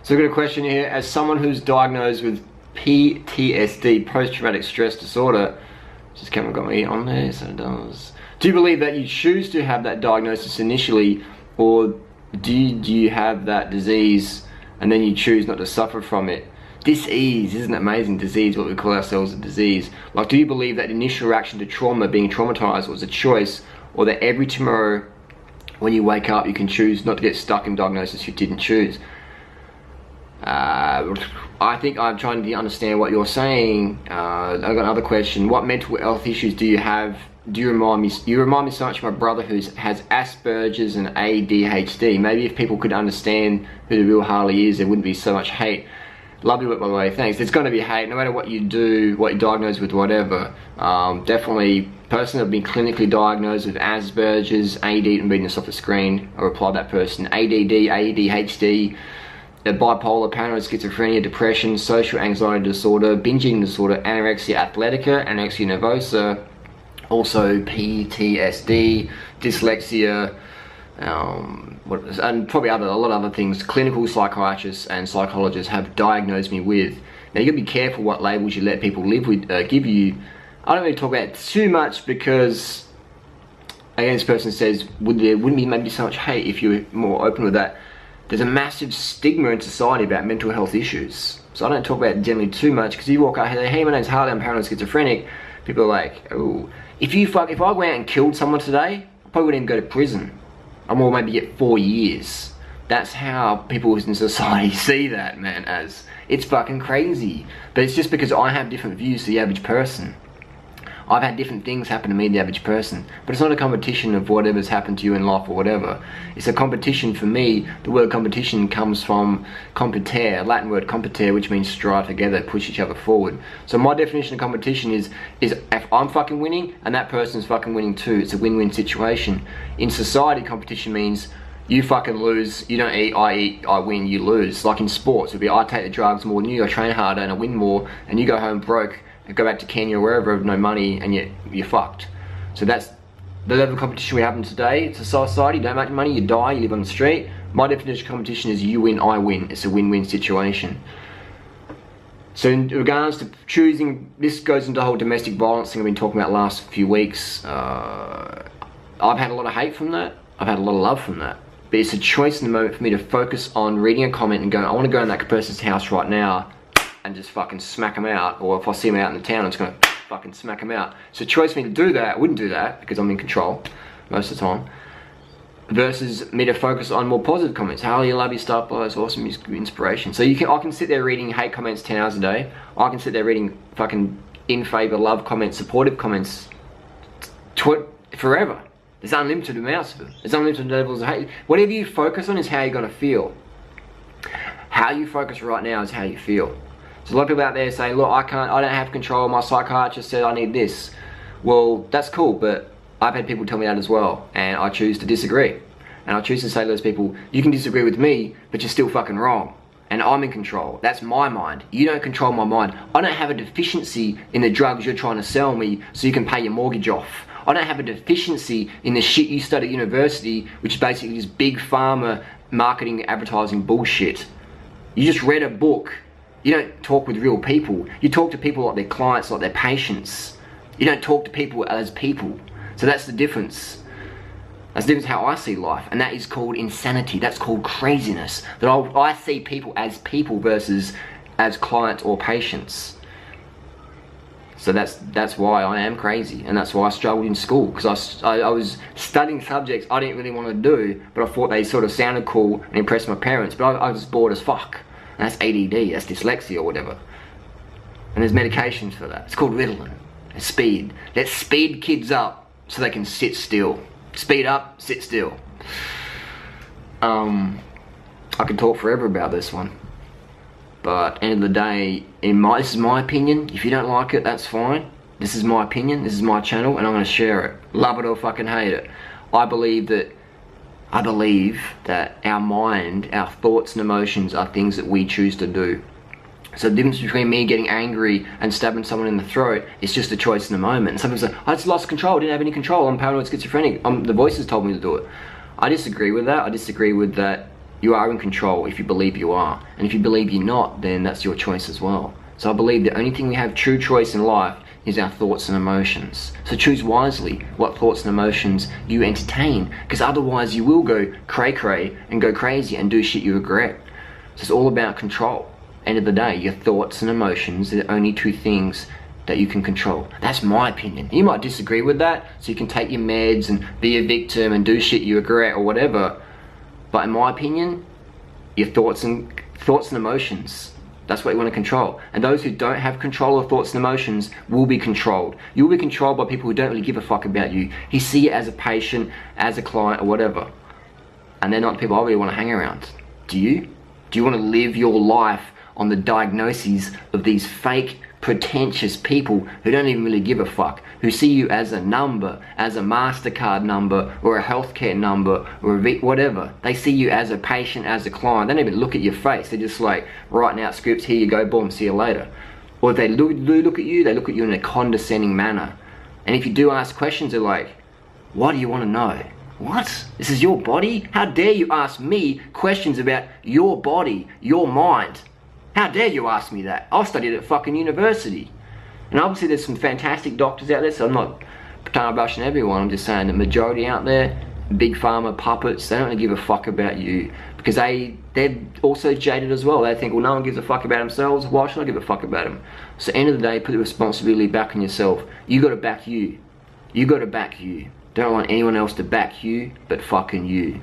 So I've got a question here. As someone who's diagnosed with PTSD, post-traumatic stress disorder, just haven't got me on there, so it does. Do you believe that you choose to have that diagnosis initially, or do you have that disease and then you choose not to suffer from it? Disease, isn't it amazing? Disease, what we call ourselves a disease. Like, do you believe that initial reaction to trauma, being traumatized, was a choice, or that every tomorrow when you wake up you can choose not to get stuck in diagnosis you didn't choose? I think I'm trying to understand what you're saying. I've got another question. What mental health issues do you have? You remind me so much of my brother who has Asperger's and ADHD. Maybe if people could understand who the real Harley is, there wouldn't be so much hate. Love you, by the way, thanks. There's going to be hate, no matter what you do, what you're diagnosed with, whatever. Definitely, person that have been clinically diagnosed with Asperger's, AD, I'm reading this off the screen, I reply to that person, ADD, ADHD, bipolar, paranoid schizophrenia, depression, social anxiety disorder, binge eating disorder, anorexia athletica, anorexia nervosa, also PTSD, dyslexia, and probably a lot of other things. Clinical psychiatrists and psychologists have diagnosed me with. Now you gotta be careful what labels you let people live with, give you. I don't really talk about it too much because, again, this person says, there wouldn't be maybe so much hate if you were more open with that. There's a massive stigma in society about mental health issues. So I don't talk about it generally too much, because you walk out here, hey, my name's Harley, I'm paranoid schizophrenic. People are like, oh, if I went out and killed someone today, I probably wouldn't even go to prison. I will maybe get 4 years. That's how people in society see that, man, as it's fucking crazy. But it's just because I have different views to the average person. I've had different things happen to me, the average person. But it's not a competition of whatever's happened to you in life or whatever. It's a competition for me. The word competition comes from competare, Latin word competare, which means strive together, push each other forward. So my definition of competition is if I'm fucking winning and that person's fucking winning too. It's a win-win situation. In society, competition means you fucking lose, you don't eat, I win, you lose. Like in sports, it'd be I take the drugs more than you, I train harder and I win more, and you go home broke and go back to Kenya or wherever with no money, and you're fucked. So that's the level of competition we have in today. It's a society, you don't make money, you die, you live on the street. My definition of competition is you win, I win. It's a win-win situation. So in regards to choosing, this goes into the whole domestic violence thing I've been talking about last few weeks. I've had a lot of hate from that. I've had a lot of love from that. But it's a choice in the moment for me to focus on reading a comment and going, I want to go in that person's house right now and just fucking smack them out. Or if I see them out in the town, I'm just going to fucking smack them out. So choice for me to do that, I wouldn't do that because I'm in control most of the time. Versus me to focus on more positive comments. Harley, you love your stuff, bro, it's awesome, inspiration. So I can sit there reading hate comments 10 hours a day. I can sit there reading fucking in favor, love comments, supportive comments forever. There's unlimited amounts of them. There's unlimited levels of hate. Whatever you focus on is how you're gonna feel. How you focus right now is how you feel. So a lot of people out there saying, look, I don't have control, my psychiatrist said I need this. Well, that's cool, but I've had people tell me that as well, and I choose to disagree. And I choose to say to those people, you can disagree with me, but you're still fucking wrong. And I'm in control. That's my mind. You don't control my mind. I don't have a deficiency in the drugs you're trying to sell me so you can pay your mortgage off. I don't have a deficiency in the shit you study at university, which is basically just big pharma marketing, advertising bullshit. You just read a book. You don't talk with real people. You talk to people like their clients, like their patients. You don't talk to people as people. So that's the difference. That's the difference how I see life. And that is called insanity. That's called craziness. That I see people versus as clients or patients. So that's why I am crazy, and that's why I struggled in school, because I was studying subjects I didn't really want to do, but I thought they sort of sounded cool and impressed my parents, but I was bored as fuck. And that's ADD, that's dyslexia or whatever. And there's medications for that. It's called Ritalin. It's speed. Let's speed kids up so they can sit still. Speed up, sit still. I could talk forever about this one. But at the end of the day, this is my opinion. If you don't like it, that's fine. This is my opinion, this is my channel, and I'm going to share it. Love it or fucking hate it. I believe that our mind, our thoughts and emotions are things that we choose to do. So the difference between me getting angry and stabbing someone in the throat is just a choice in the moment. And some people say, I just lost control, I didn't have any control, I'm paranoid schizophrenic, the voices told me to do it. I disagree with that. I disagree with that You are in control if you believe you are. And if you believe you're not, then that's your choice as well. So I believe the only thing we have true choice in life is our thoughts and emotions. So choose wisely what thoughts and emotions you entertain, because otherwise you will go cray-cray and go crazy and do shit you regret. So it's all about control. End of the day, your thoughts and emotions are the only two things that you can control. That's my opinion. You might disagree with that, so you can take your meds and be a victim and do shit you regret or whatever. But in my opinion, your thoughts and emotions, that's what you want to control. And those who don't have control of thoughts and emotions will be controlled. You'll be controlled by people who don't really give a fuck about you. You see it as a patient, as a client or whatever. And they're not the people I really want to hang around. Do you? Do you want to live your life on the diagnoses of these fake, pretentious people who don't even really give a fuck, who see you as a number, as a MasterCard number, or a healthcare number, or whatever. They see you as a patient, as a client. They don't even look at your face. They're just like writing out scripts, here you go, boom, see you later. Or if they do look at you, they look at you in a condescending manner. And if you do ask questions, they're like, why do you want to know? What? This is your body? How dare you ask me questions about your body, your mind? How dare you ask me that? I studied at fucking university. And obviously there's some fantastic doctors out there, so I'm not bashing everyone. I'm just saying the majority out there, big pharma puppets, they don't really give a fuck about you. Because they're also jaded as well. They think, well, no one gives a fuck about themselves. Why should I give a fuck about them? So end of the day, put the responsibility back on yourself. You gotta back you. You gotta back you. Don't want anyone else to back you, but fucking you.